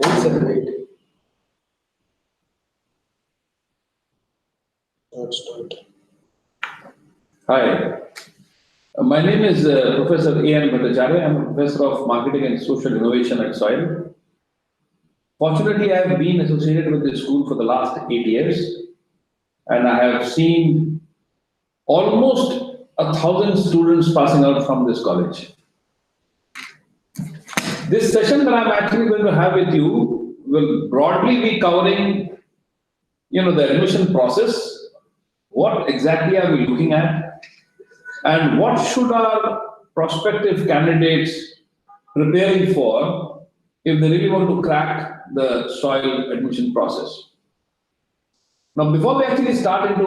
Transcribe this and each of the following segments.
178. Let's start. Hi, my name is Professor A.N. Bhattacharya. I'm a professor of marketing and social innovation at SOIL. Fortunately, I have been associated with this school for the last 8 years, and I have seen almost 1,000 students passing out from this college. This session that I'm actually going to have with you will broadly be covering, the admission process. What exactly are we looking at? And what should our prospective candidates preparing for if they really want to crack the SOIL admission process? Now, before we actually start into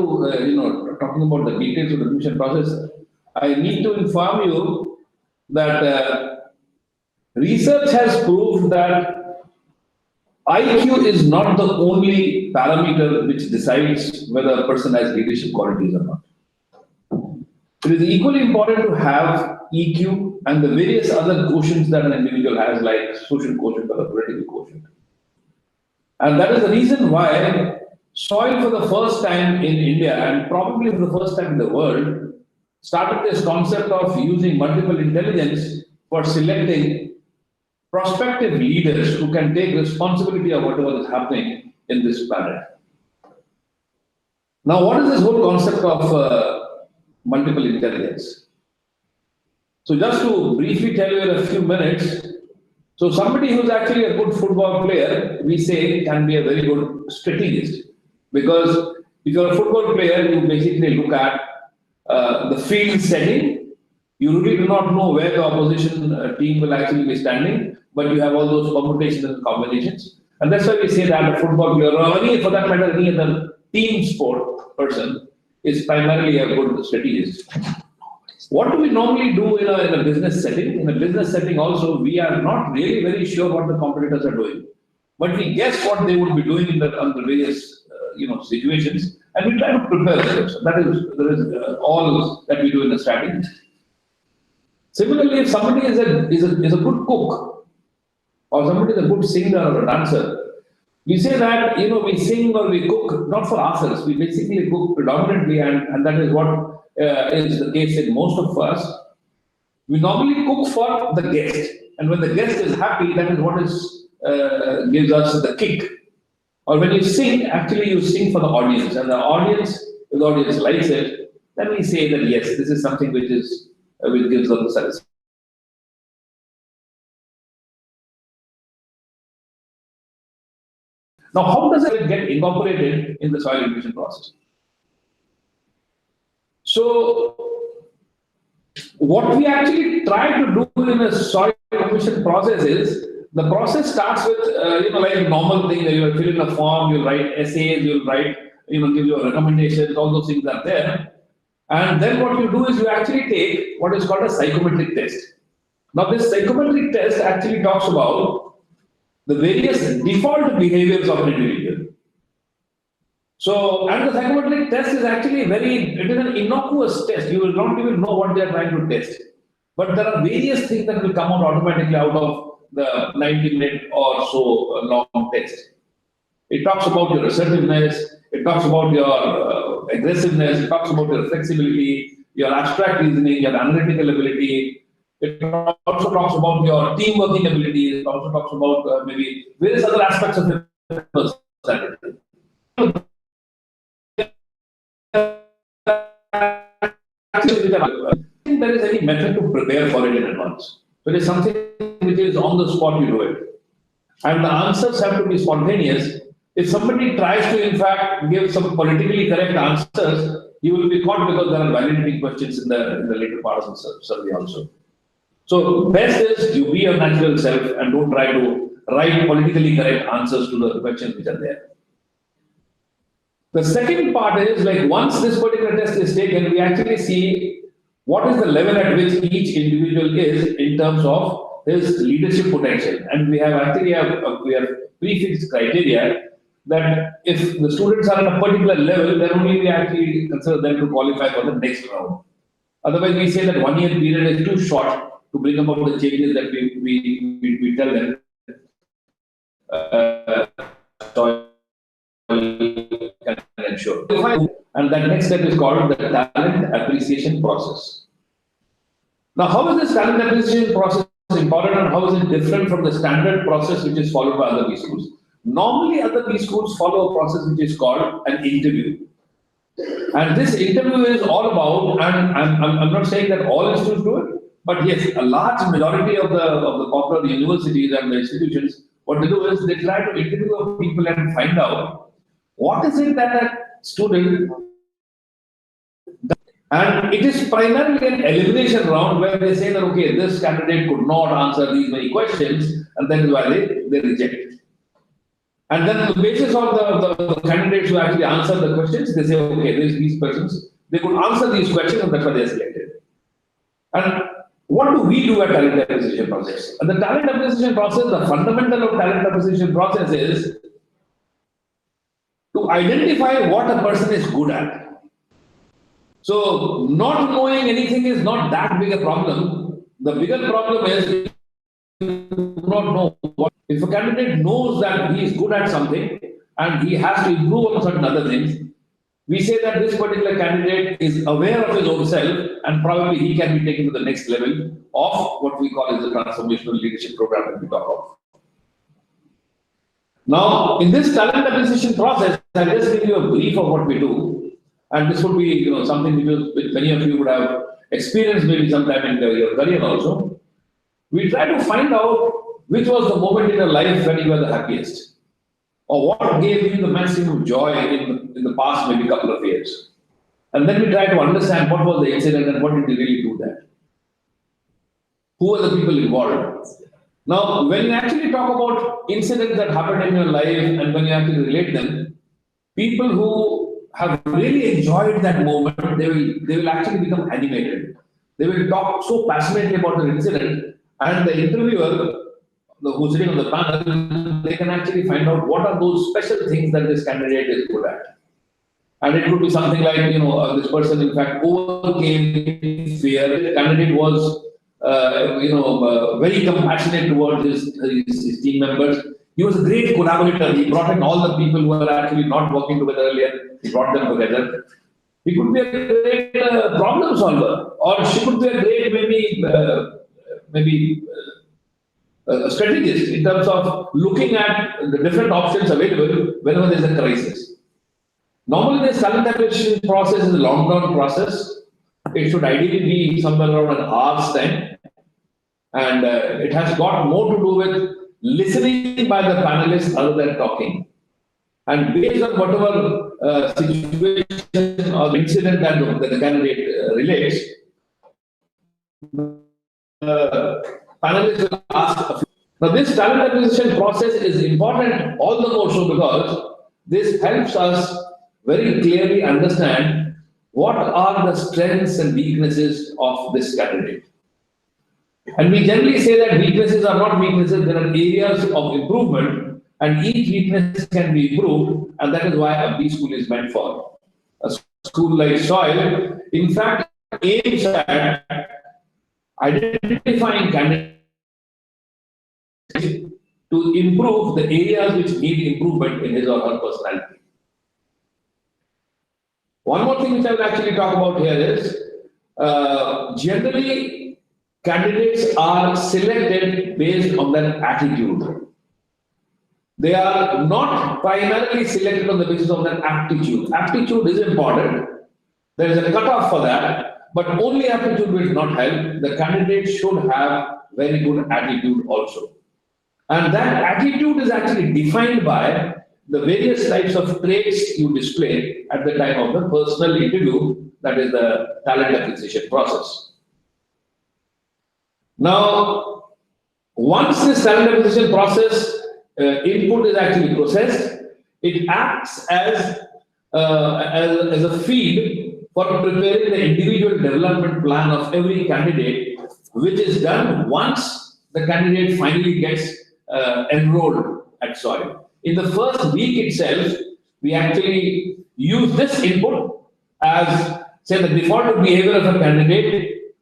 talking about the details of the admission process, I need to inform you that research has proved that IQ is not the only parameter which decides whether a person has leadership qualities or not. It is equally important to have EQ and the various other quotients that an individual has, like social quotient or a political quotient. And that is the reason why SOIL, for the first time in India and probably for the first time in the world, started this concept of using multiple intelligence for selecting prospective leaders who can take responsibility of whatever is happening in this planet. Now, what is this whole concept of multiple intelligence? So just to briefly tell you in a few minutes, so somebody who's actually a good football player, we say can be a very good strategist. Because if you're a football player, you basically look at the field setting. You really do not know where the opposition team will actually be standing, but you have all those permutations and combinations. And that's why we say that a football player, or any, for that matter, any other team sport person, is primarily a good strategist. What do we normally do in a business setting? In a business setting also, we are not really very sure what the competitors are doing. But we guess what they would be doing under various situations, and we try to prepare them. So that is all that we do in the strategy. Similarly, if somebody is a good cook, or somebody is a good singer or a dancer, we say that we sing or we cook not for ourselves. We basically cook predominantly, and that is what is the case in most of us. We normally cook for the guest, and when the guest is happy, that is what gives us the kick. Or when you sing, actually you sing for the audience, and if the audience likes it, then we say that yes, this is something which gives them the satisfaction. Now, how does it get incorporated in the SOIL admission process? So, what we actually try to do in a SOIL admission process is, the process starts with, like a normal thing that you fill in a form, you'll write essays, you'll write, give your recommendations, all those things are there. And then what you do is you actually take what is called a psychometric test. Now, this psychometric test actually talks about the various default behaviors of an individual. So, and the psychometric test is actually it is an innocuous test. You will not even know what they are trying to test. But there are various things that will come out automatically out of the 90-minute or so long test. It talks about your assertiveness, it talks about your aggressiveness, it talks about your flexibility, your abstract reasoning, your analytical ability. It also talks about your team working ability. It also talks about maybe various other aspects of your personality. I don't think there is any method to prepare for it in advance. It is something which is on the spot, you do it. And the answers have to be spontaneous. If somebody tries to, in fact, give some politically correct answers, he will be caught because there are validating questions in the later part of the survey also. So, best is you be your natural self and don't try to write politically correct answers to the questions which are there. The second part is, like, once this particular test is taken, we actually see what is the level at which each individual is in terms of his leadership potential. And we have prefixed criteria that if the students are at a particular level, then only we actually consider them to qualify for the next round. Otherwise, we say that 1 year period is too short to bring about the changes that we tell them And that next step is called the talent appreciation process. Now, how is this talent appreciation process important and how is it different from the standard process which is followed by other B schools? Normally, other B schools follow a process which is called an interview. And this interview is all about, and I'm not saying that all institutes do it, but yes, a large majority of the popular universities and the institutions, what they do is they try to interview people and find out what is it that that student does. And it is primarily an elimination round where they say that, okay, this candidate could not answer these many questions, and that is why they reject it. And then on the basis of the candidates who actually answer the questions, they say, okay, these persons, they could answer these questions and that's why they are selected. And what do we do at talent acquisition process? And the talent acquisition process, the fundamental of talent acquisition process is to identify what a person is good at. So not knowing anything is not that big a problem. The bigger problem is do not know what. If a candidate knows that he is good at something and he has to improve on certain other things, we say that this particular candidate is aware of his own self and probably he can be taken to the next level of what we call as the transformational leadership program that we talk of. Now, in this talent acquisition process, I'll just give you a brief of what we do, and this would be something which many of you would have experienced maybe sometime in your career also. We try to find out which was the moment in your life when you were the happiest, or what gave you the maximum joy in the past maybe couple of years. And then we try to understand what was the incident and what did you really do that. Who were the people involved? Now, when you actually talk about incidents that happened in your life and when you actually relate them, people who have really enjoyed that moment, they will actually become animated. They will talk so passionately about the incident, and the interviewer who's sitting on the panel, they can actually find out what are those special things that this candidate is good at. And it could be something like, this person in fact overcame fear. The candidate was, very compassionate towards his team members. He was a great collaborator. He brought in all the people who were actually not working together earlier. He brought them together. He could be a great problem solver, or she could be a great maybe a strategist in terms of looking at the different options available whenever there's a crisis. Normally, this talent acquisition process is a long-term process. It should ideally be somewhere around an hour's time. And it has got more to do with listening by the panelists other than talking. And based on whatever situation or incident that the candidate relates, panelists will ask a few. Now, this talent acquisition process is important all the more so because this helps us very clearly understand what are the strengths and weaknesses of this candidate. And we generally say that weaknesses are not weaknesses, there are areas of improvement, and each weakness can be improved, and that is why a B school is meant for. A school like SOIL, in fact, aims at identifying candidates to improve the areas which need improvement in his or her personality. One more thing which I will actually talk about here is, generally, candidates are selected based on their attitude. They are not primarily selected on the basis of their aptitude. Aptitude is important. There is a cutoff for that, but only aptitude will not help. The candidate should have very good attitude also. And that attitude is actually defined by the various types of traits you display at the time of the personal interview, that is the talent acquisition process. Now, once this talent acquisition process input is actually processed, it acts as a feed for preparing the individual development plan of every candidate, which is done once the candidate finally gets enrolled at SOIL. In the first week itself, we actually use this input as, say, the default behavior of a candidate,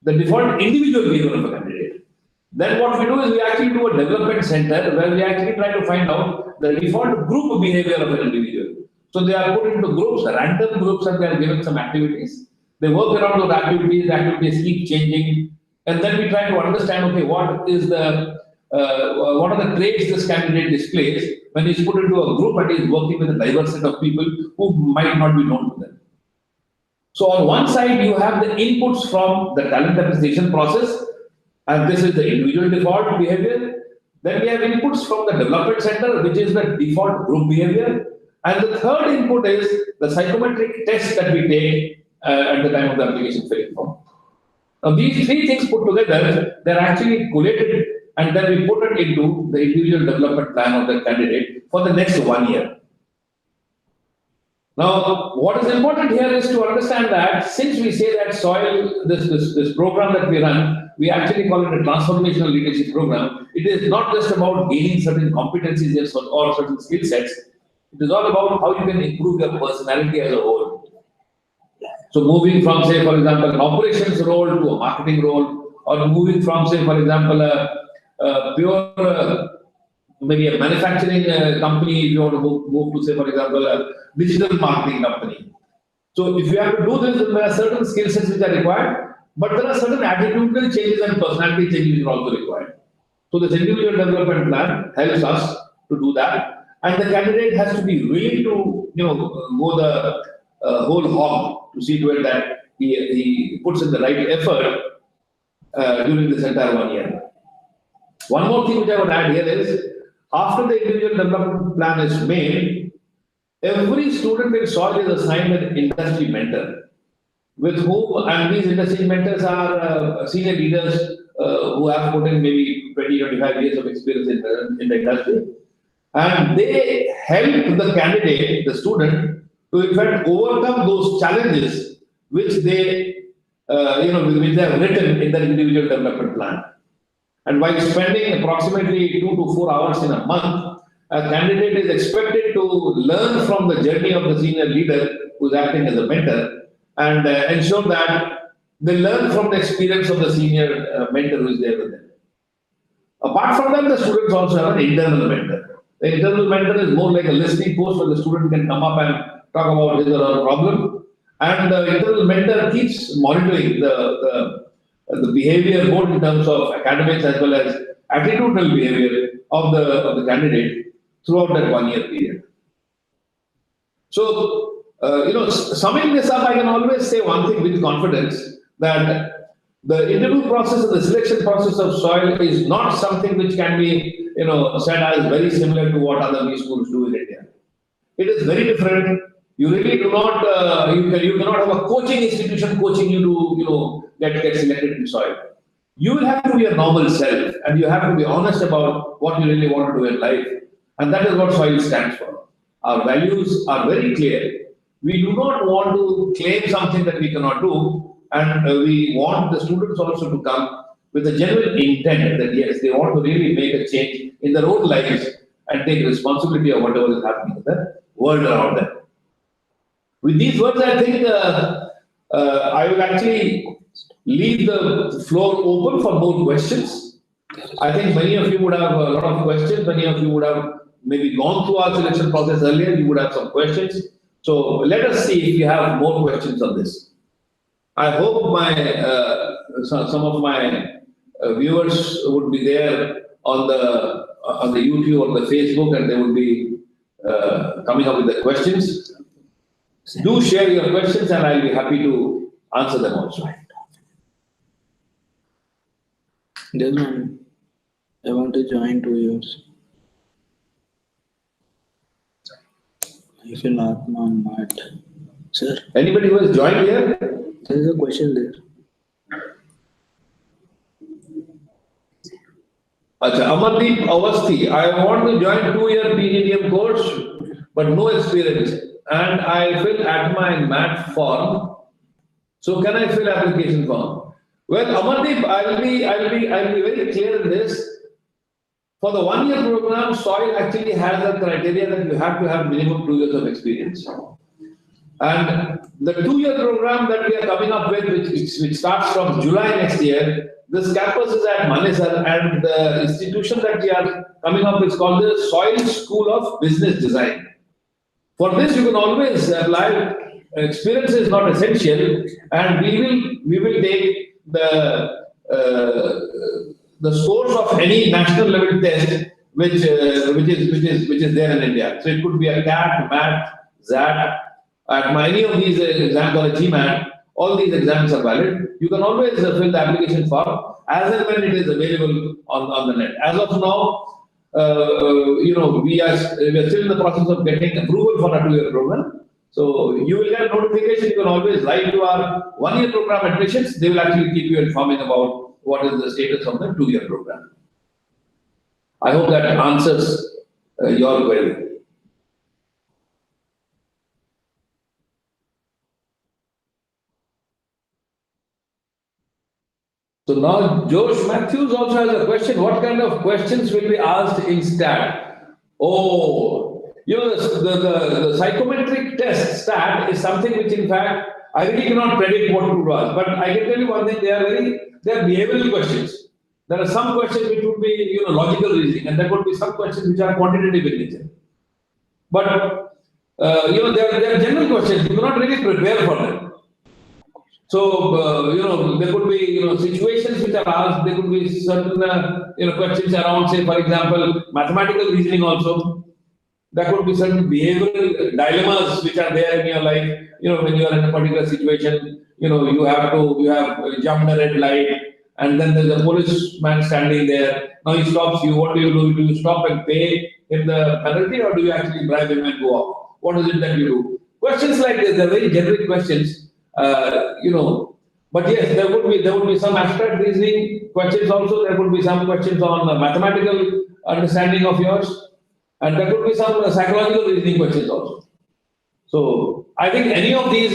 the default individual behavior of a candidate. Then what we do is we actually do a development center where we actually try to find out the default group behavior of an individual. So they are put into groups, random groups, and they are given some activities. They work around those activities, the activities keep changing, and then we try to understand, okay, what are the traits this candidate displays when he's put into a group and he's working with a diverse set of people who might not be known to them. So on one side, you have the inputs from the talent appreciation process, and this is the individual default behavior. Then we have inputs from the development center, which is the default group behavior. And the third input is the psychometric test that we take at the time of the application filling form. Now, these three things put together, they're actually collated, and then we put it into the individual development plan of the candidate for the next 1 year. Now, what is important here is to understand that since we say that soil, this program that we run, we actually call it a transformational leadership program. It is not just about gaining certain competencies or certain skill sets. It is all about how you can improve your personality as a whole. So moving from, say, for example, an operations role to a marketing role, or moving from, say, for example, a pure maybe a manufacturing company, if you want to move to, say, for example, a digital marketing company. So if you have to do this, there are certain skill sets which are required, but there are certain attitudinal changes and personality changes which are also required. So this individual development plan helps us to do that, and the candidate has to be willing to, go the whole hog to see to it that he puts in the right effort during this entire 1 year. One more thing which I would add here is, after the individual development plan is made, every student in SOIL is assigned an industry mentor, with whom, and these industry mentors are senior leaders who have put in maybe 20-25 years of experience in the industry. And they help the candidate, the student, to in fact overcome those challenges which they, which they have written in the individual development plan. And while spending approximately 2 to 4 hours in a month, a candidate is expected to learn from the journey of the senior leader who is acting as a mentor, and ensure that they learn from the experience of the senior mentor who is there with them. Apart from that, the students also have an internal mentor. The internal mentor is more like a listening post where the student can come up and talk about his or her problem. And the internal mentor keeps monitoring the behavior, both in terms of academics as well as attitudinal behavior of the candidate throughout that 1 year period. So, summing this up, I can always say one thing with confidence, that the interview process and the selection process of SOIL is not something which can be, said as very similar to what other B schools do in India. It is very different. You really do not, you cannot have a coaching institution coaching you to, get selected in SOIL. You will have to be a normal self, and you have to be honest about what you really want to do in life. And that is what SOIL stands for. Our values are very clear. We do not want to claim something that we cannot do, and we want the students also to come with a genuine intent that yes, they want to really make a change in their own lives and take responsibility of whatever is happening in the world around them. With these words, I think I will actually leave the floor open for more questions. I think many of you would have a lot of questions. Many of you would have maybe gone through our selection process earlier. You would have some questions. So let us see if you have more questions on this. I hope some of my viewers would be there on the YouTube or the Facebook, and they would be coming up with the questions. Do share your questions, and I'll be happy to answer them also. There's one. I want to join 2 years. I feel Atma and Matt. Sir? Anybody who has joined here? There is a question there. Acha, Amardeep Awasthi, I want to join 2-year PGDM course, but no experience. And I fill Atma and Matt form. So can I fill application form? Well, Amardeep, I'll be very clear in this. For the 1 year program, SOIL actually has a criteria that you have to have minimum 2 years of experience. And the 2 year program that we are coming up with, which starts from July next year, this campus is at Manesar, and the institution that we are coming up with is called the SOIL School of Business Design. For this, you can always apply. Experience is not essential, and we will take the scores of any national level test which is there in India. So it could be a CAT, MAT, ZAT. At any of these exams or a GMAT, all these exams are valid. You can always fill the application form as and when it is available on the net. As of now, we are still in the process of getting approval for a 2-year program. So you will get a notification. You can always write to our 1-year program admissions. They will actually keep you informing about what is the status of the 2-year program. I hope that answers your query. So now Josh Matthews also has a question. What kind of questions will be asked in STAT? Oh, the psychometric test STAT is something which, in fact, I really cannot predict what to ask. But I can tell you one thing: they are behavioral questions. There are some questions which would be logical reasoning, and there would be some questions which are quantitative in nature. But they are general questions. You cannot really prepare for them. So, there could be, situations which are asked, there could be certain, questions around, say, for example, mathematical reasoning also. There could be certain behavioral dilemmas which are there in your life, when you are in a particular situation, you have jumped a red light, and then there's a policeman standing there. Now he stops you. What do? Do you stop and pay him the penalty, or do you actually bribe him and go off? What is it that you do? Questions like this, they're very generic questions. But yes, there would be some abstract reasoning questions also. There would be some questions on mathematical understanding of yours, and there could be some psychological reasoning questions also. So I think any of these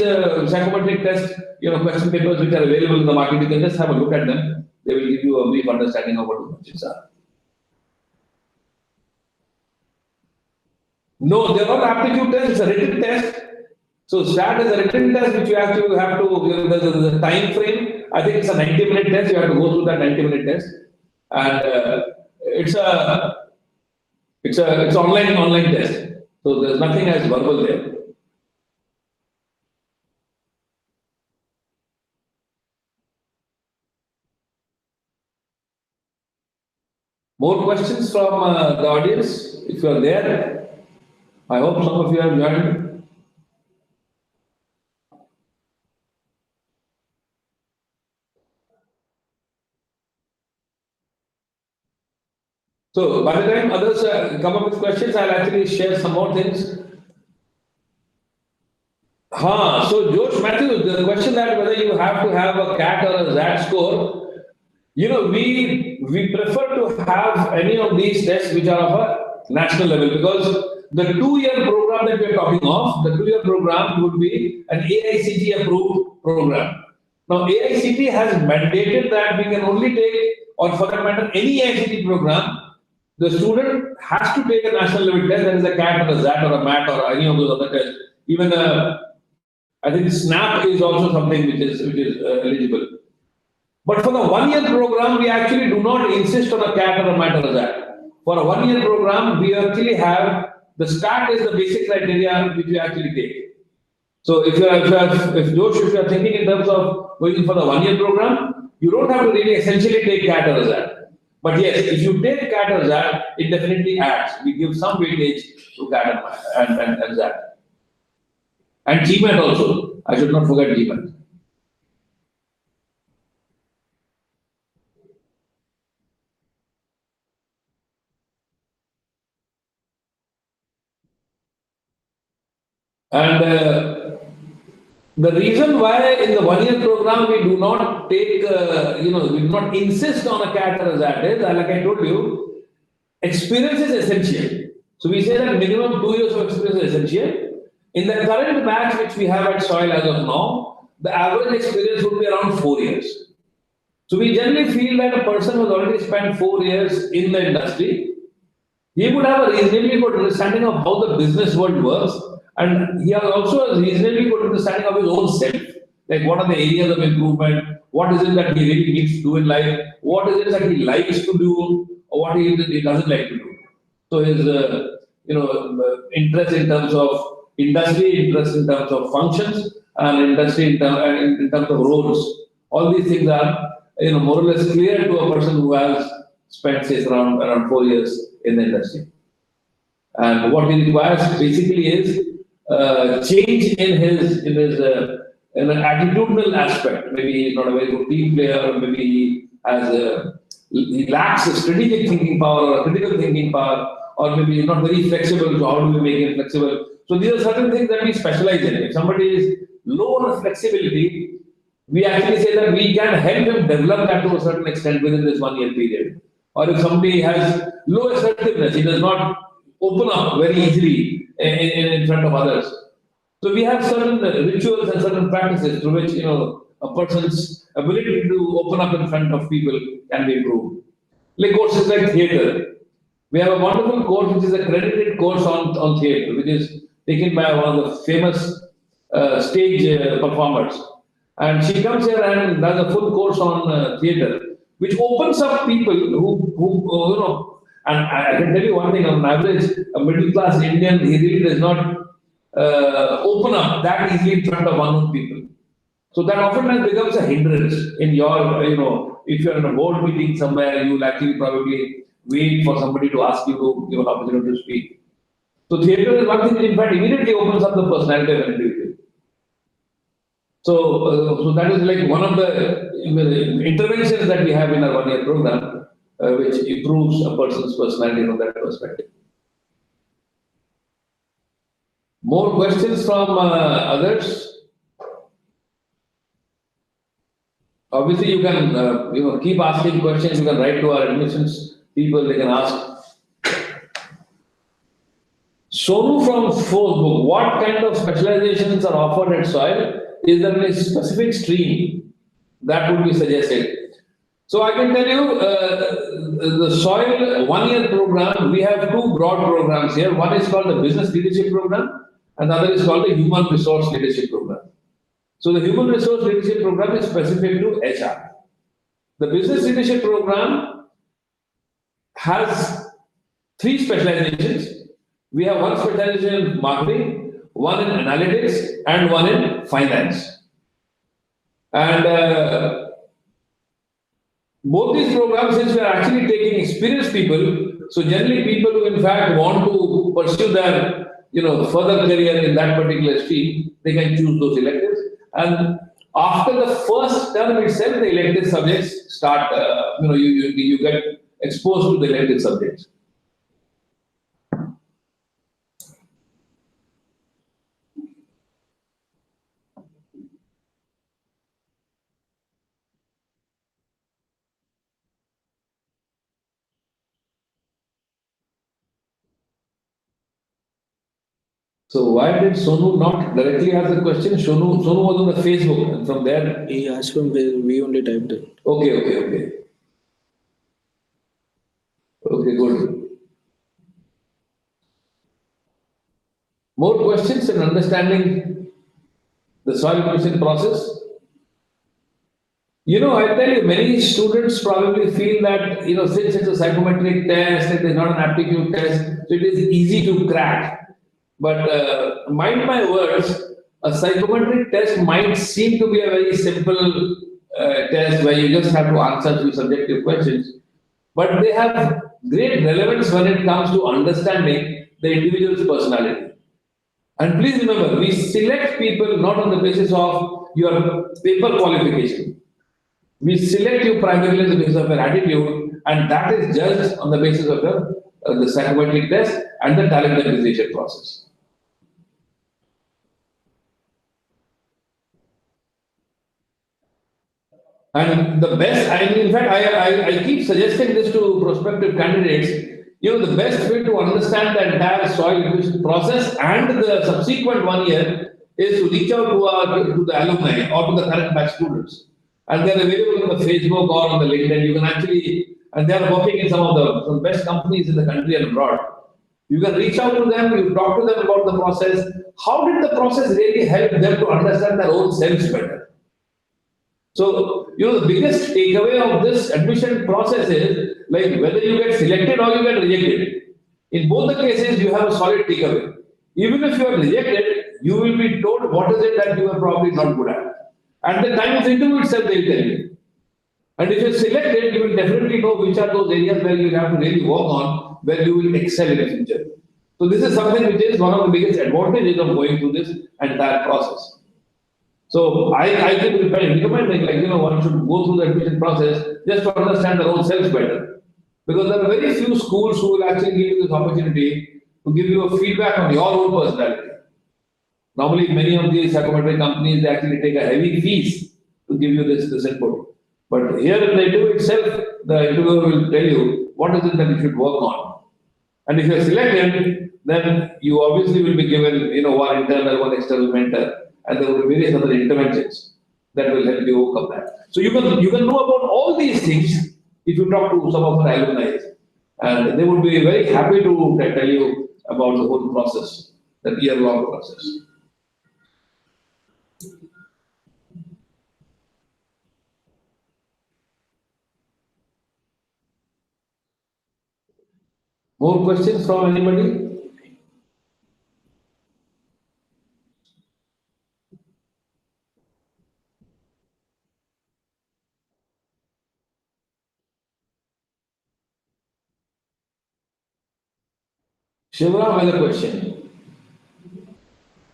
psychometric test, question papers which are available in the market, you can just have a look at them. They will give you a brief understanding of what the questions are. No, they're not aptitude tests. It's a written test. So STAT is a written test which you have to there's a time frame. I think it's a 90-minute test. You have to go through that 90-minute test, and it's online test. So there's nothing as verbal there. More questions from the audience, if you are there. I hope some of you have joined. So by the time others come up with questions, I'll actually share some more things. So Josh Matthews, the question that whether you have to have a CAT or a ZAT score, we prefer to have any of these tests which are of a national level, because the 2-year program that we are talking of, the 2-year program would be an AICT approved program. Now AICT has mandated that we can only take, or for that matter, any AICT program, the student has to take a national level test. There is a CAT or a ZAT or a MAT or any of those other tests. Even I think SNAP is also something which is eligible. But for the 1-year program, we actually do not insist on a CAT or a MAT or a ZAT. For a 1-year program, we actually have the STAT is the basic criteria which we actually take. So if Josh, if you are thinking in terms of going for the 1-year program, you don't have to really essentially take CAT or a ZAT. But yes, if you take CAT or ZAT, it definitely adds. We give some weightage to CAT and ZAT. And GMAT also. I should not forget GMAT. And the reason why in the 1-year program we do not take, we do not insist on a CAT or a ZAT is, like I told you, experience is essential. So we say that minimum 2 years of experience is essential. In the current batch which we have at SOIL as of now, the average experience would be around 4 years. So we generally feel that a person who has already spent 4 years in the industry, he would have a reasonably good understanding of how the business world works, and he has also a reasonably good understanding of his own self. Like what are the areas of improvement, what is it that he really needs to do in life, what is it that he likes to do, or what he doesn't like to do. So his interest in terms of industry interest in terms of functions, and industry in terms of roles. All these things are more or less clear to a person who has spent say around 4 years in the industry. And what he requires basically is change in an attitudinal aspect. Maybe he's not a very good team player, or maybe he lacks a strategic thinking power or a critical thinking power, or maybe he's not very flexible. So how do we make him flexible? So these are certain things that we specialize in. If somebody is low on flexibility, we actually say that we can help him develop that to a certain extent within this 1 year period. Or if somebody has low assertiveness, he does not open up very easily in front of others. So we have certain rituals and certain practices through which a person's ability to open up in front of people can be improved. Like courses like theatre. We have a wonderful course which is a credited course on theatre, which is taken by one of the famous stage performers. And she comes here and does a full course on theatre, which opens up people who and I can tell you one thing, on average, a middle class Indian, he really does not open up that easily in front of unknown people. So that often becomes a hindrance in your, if you're in a board meeting somewhere, you'll actually probably wait for somebody to ask you to give an opportunity to speak. So theatre is one thing that in fact immediately opens up the personality of an individual. So that is like one of the interventions that we have in our 1 year program, which improves a person's personality from that perspective. More questions from others? Obviously, you can keep asking questions. You can write to our admissions people. They can ask. Sonu from Facebook, what kind of specializations are offered at SOIL? Is there any specific stream that would be suggested? So I can tell you, the SOIL 1 year program, we have two broad programs here. One is called the Business Leadership Program, and the other is called the Human Resource Leadership Program. So the Human Resource Leadership Program is specific to HR. The Business Leadership Program has 3 specializations. We have one specialization in marketing, one in analytics, and one in finance. And both these programs, since we are actually taking experienced people, so generally people who in fact want to pursue their further career in that particular stream, they can choose those electives. And after the first term itself, the elective subjects start. You get exposed to the elective subjects. So why did Sonu not directly ask the question? Sonu was on the Facebook, and from there he asked from where we only typed it. Okay, good. More questions in understanding the SOIL admission process? I tell you, many students probably feel that, since it's a psychometric test, it is not an aptitude test, so it is easy to crack. But mind my words, a psychometric test might seem to be a very simple test where you just have to answer few subjective questions, but they have great relevance when it comes to understanding the individual's personality. And please remember, we select people not on the basis of your paper qualification. We select you primarily on the basis of your attitude, and that is judged on the basis of the psychometric test and the talent acquisition process. And the best, in fact, I keep suggesting this to prospective candidates. The best way to understand the entire SOIL admission process and the subsequent 1 year is to reach out to the alumni or to the current batch students. And they're available on the Facebook or on the LinkedIn. You can actually, and they're working in some of the best companies in the country and abroad. You can reach out to them, you talk to them about the process. How did the process really help them to understand their own selves better? So, the biggest takeaway of this admission process is like whether you get selected or you get rejected. In both the cases, you have a solid takeaway. Even if you are rejected, you will be told what is it that you are probably not good at. At the time of the interview itself, they will tell you. And if you're selected, you will definitely know which are those areas where you have to really work on, where you will excel in the future. So this is something which is one of the biggest advantages of going through this entire process. So I keep recommending, like, one should go through the admission process just to understand their own selves better. Because there are very few schools who will actually give you this opportunity to give you a feedback on your own personality. Normally, many of these psychometric companies, they actually take a heavy fees to give you this input. But here in the interview itself, the interviewer will tell you what is it that you should work on. And if you're selected, then you obviously will be given, one internal, one external mentor, and there will be various other interventions that will help you overcome that. So you can know about all these things if you talk to some of our alumni, and they would be very happy to tell you about the whole process, the year-long process. More questions from anybody? Shivram has a question.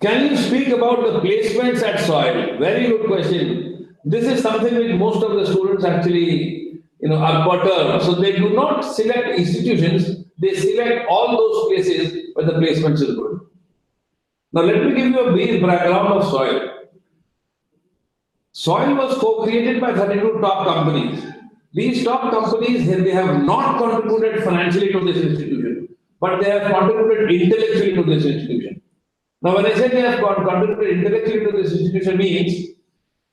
Can you speak about the placements at soil? Very good question. This is something which most of the students actually, are perturbed. So they do not select institutions, they select all those places where the placements is good. Now let me give you a brief background of soil. Soil was co-created by 32 top companies. These top companies, they have not contributed financially to this institution, but they have contributed intellectually to this institution. Now, when I say they have contributed intellectually to this institution, means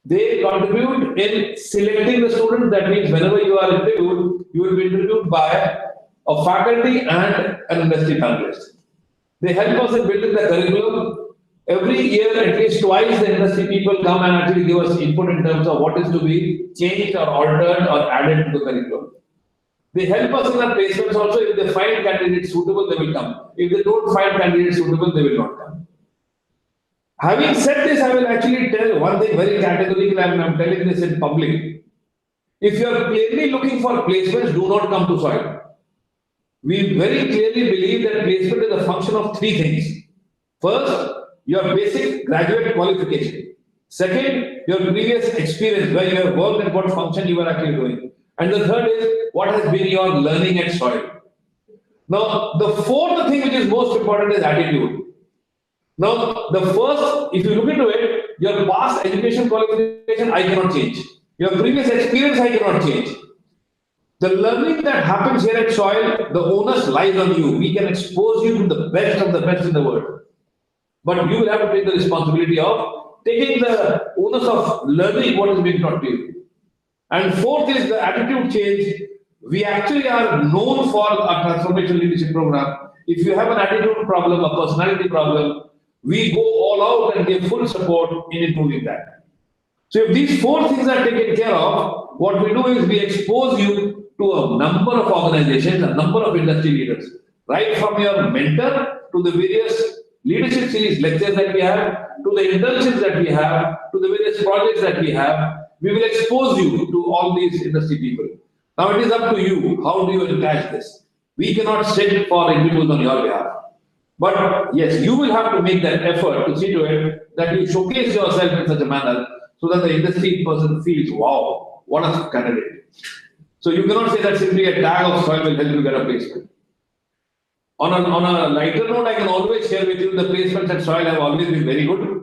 they contribute in selecting the students. That means whenever you are interviewed, you will be interviewed by a faculty and an industry panelist. They help us in building the curriculum. Every year, at least twice, the industry people come and actually give us input in terms of what is to be changed or altered or added to the curriculum. They help us in our placements also. If they find candidates suitable, they will come. If they don't find candidates suitable, they will not come. Having said this, I will actually tell one thing very categorically, and I'm telling this in public. If you are clearly looking for placements, do not come to soil. We very clearly believe that placement is a function of three things. First, your basic graduate qualification. Second, your previous experience, where you have worked and what function you are actually doing. And the third is, what has been your learning at soil. Now, the fourth thing which is most important is attitude. Now, the first, if you look into it, your past education qualification, I cannot change. Your previous experience, I cannot change. The learning that happens here at soil, the onus lies on you. We can expose you to the best of the best in the world. But you will have to take the responsibility of taking the onus of learning what is being taught to you. And fourth is the attitude change. We actually are known for our transformational leadership program. If you have an attitude problem, a personality problem, we go all out and give full support in improving that. So if these four things are taken care of, what we do is we expose you to a number of organizations, a number of industry leaders, right from your mentor to the various leadership series lectures that we have, to the internships that we have, to the various projects that we have. We will expose you to all these industry people. Now it is up to you. How do you attach this? We cannot sit for interviews on your behalf. But yes, you will have to make that effort to see to it that you showcase yourself in such a manner so that the industry person feels, wow, what a candidate. So you cannot say that simply a tag of soil will help you get a placement. On a lighter note, I can always share with you the placements at soil have always been very good.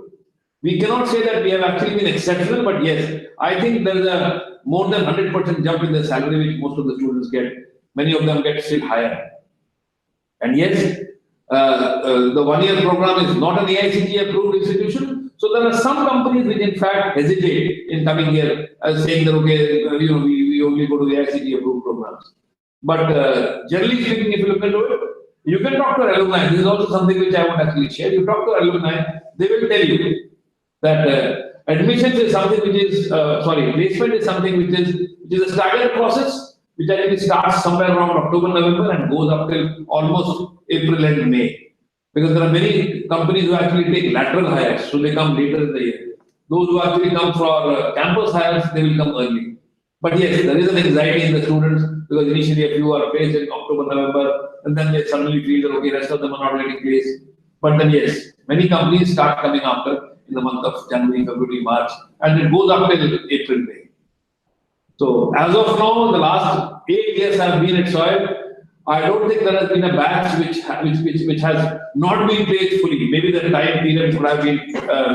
We cannot say that we have actually been exceptional, but yes, I think there is a more than 100% jump in the salary which most of the students get. Many of them get still higher. And yes, the one-year program is not an AICTE approved institution. So there are some companies which in fact hesitate in coming here as saying that, okay, we only go to the AICTE approved programs. But generally speaking, if you look into it, you can talk to our alumni. This is also something which I want to actually share. You talk to our alumni, they will tell you that admissions is something which is, placement is something which is a staggered process, which actually starts somewhere around October, November and goes up till almost April and May. Because there are many companies who actually take lateral hires, so they come later in the year. Those who actually come for campus hires, they will come early. But yes, there is an anxiety in the students because initially a few are placed in October, November, and then they suddenly feel that okay, rest of them are not getting placed. But then yes, many companies start coming after in the month of January, February, March, and it goes up till April, May. So as of now, the last 8 years I've been at Soil, I don't think there has been a batch which has not been placed fully. Maybe the time period would have been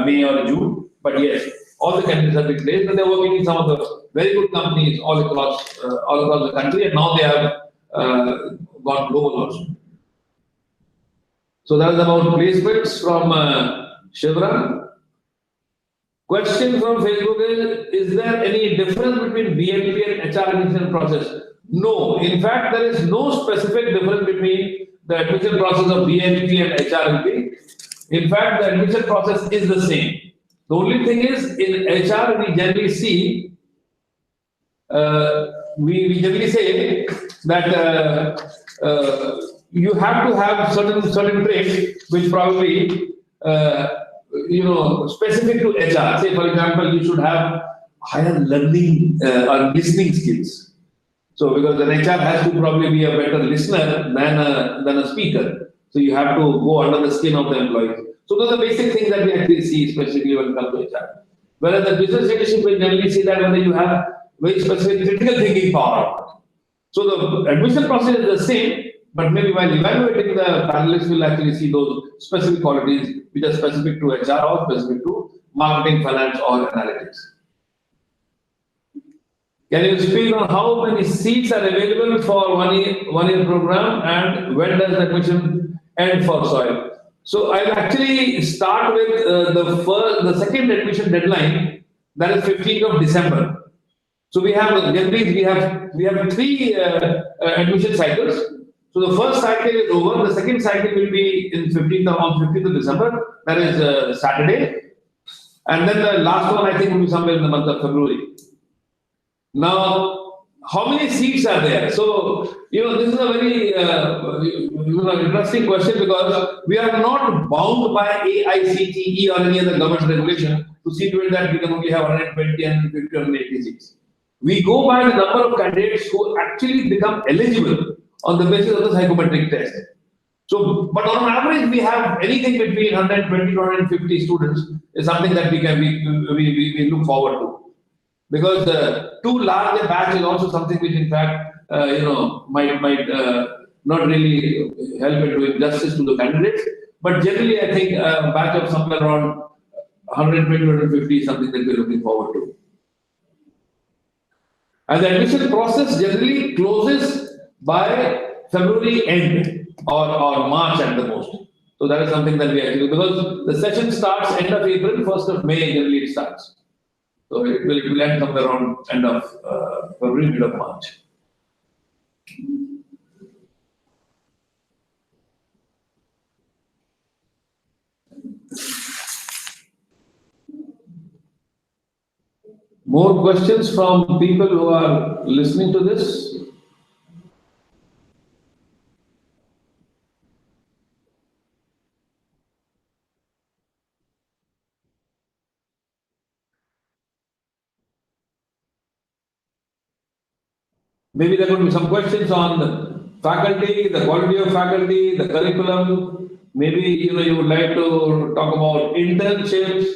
May or June, but yes, all the candidates have been placed, and they're working in some of the very good companies all across the country, and now they have gone global also. So that is about placements from Shivran. Question from Facebook is there any difference between BNP and HR admission process? No. In fact, there is no specific difference between the admission process of BNP and HRLP. In fact, the admission process is the same. The only thing is, in HR, we generally see, we generally say that you have to have certain traits which probably specific to HR. Say, for example, you should have higher learning or listening skills. So, because an HR has to probably be a better listener than a speaker. So, you have to go under the skin of the employee. So, those are basic things that we actually see, especially when it comes to HR. Whereas the business leadership, we generally see that whether you have very specific critical thinking power. So, the admission process is the same, but maybe while evaluating, the panelists will actually see those specific qualities which are specific to HR or specific to marketing, finance, or analytics. Can you speak on how many seats are available for one year program and when does the admission end for Soil? So I'll actually start with the second admission deadline, that is 15th of December. So we have three admission cycles. So the first cycle is over. The second cycle will be on 15th of December. That is Saturday. And then the last one I think will be somewhere in the month of February. Now, how many seats are there? So, this is a very interesting question because we are not bound by AICTE or any other government regulation to see to it that we can only have 120 and 50 and 80 seats. We go by the number of candidates who actually become eligible on the basis of the psychometric test. So, but on average, we have anything between 120 to 150 students is something that we look forward to. Because too large a batch is also something which, in fact, might not really help in doing justice to the candidates. But generally, I think a batch of somewhere around 120 to 150 is something that we're looking forward to. And the admission process generally closes by February end or March at the most. So that is something that we actually do because the session starts end of April, 1st of May generally it starts. So it will end somewhere around end of February, mid of March. More questions from people who are listening to this? Maybe there could be some questions on the faculty, the quality of faculty, the curriculum. Maybe you would like to talk about internships,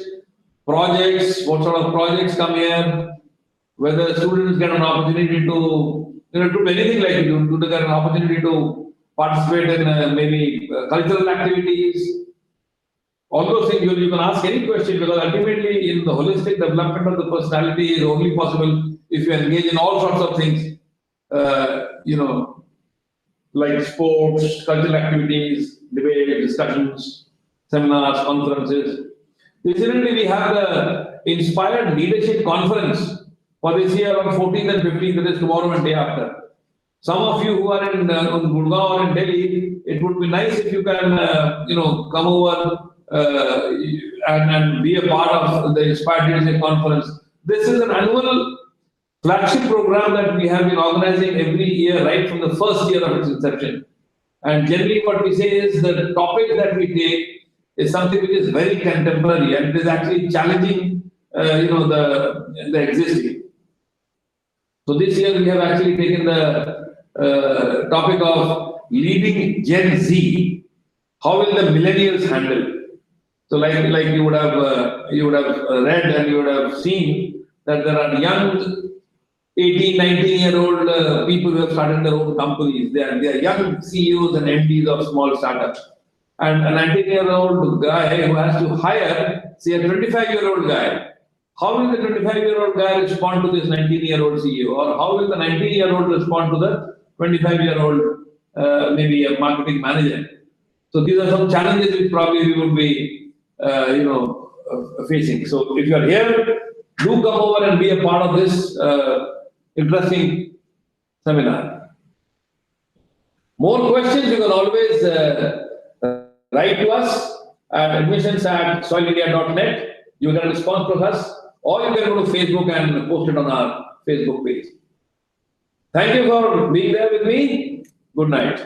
projects, what sort of projects come here, whether students get an opportunity to do anything like to get an opportunity to participate in maybe cultural activities. All those things you can ask any question because ultimately in the holistic development of the personality is only possible if you engage in all sorts of things. Like sports, cultural activities, debate, discussions, seminars, conferences. Incidentally, we have the Inspired Leadership Conference for this year on 14th and 15th, that is tomorrow and day after. Some of you who are in Gurgaon or in Delhi, it would be nice if you can, come over and be a part of the Inspired Leadership Conference. This is an annual flagship program that we have been organizing every year, right from the first year of its inception. And generally what we say is the topic that we take is something which is very contemporary and it is actually challenging, the existing. So this year we have actually taken the topic of leading Gen Z. How will the millennials handle? So like you would have read and you would have seen that there are young 18, 19-year-old people who have started their own companies. They are young CEOs and MDs of small startups. And a 19-year-old guy who has to hire, say, a 25-year-old guy. How will the 25-year-old guy respond to this 19-year-old CEO? Or how will the 19-year-old respond to the 25-year-old, maybe a marketing manager? So these are some challenges which probably we would be, facing. So if you are here, do come over and be a part of this interesting seminar. More questions, you can always write to us at admissions@soilindia.net. You can respond to us, or you can go to Facebook and post it on our Facebook page. Thank you for being there with me. Good night.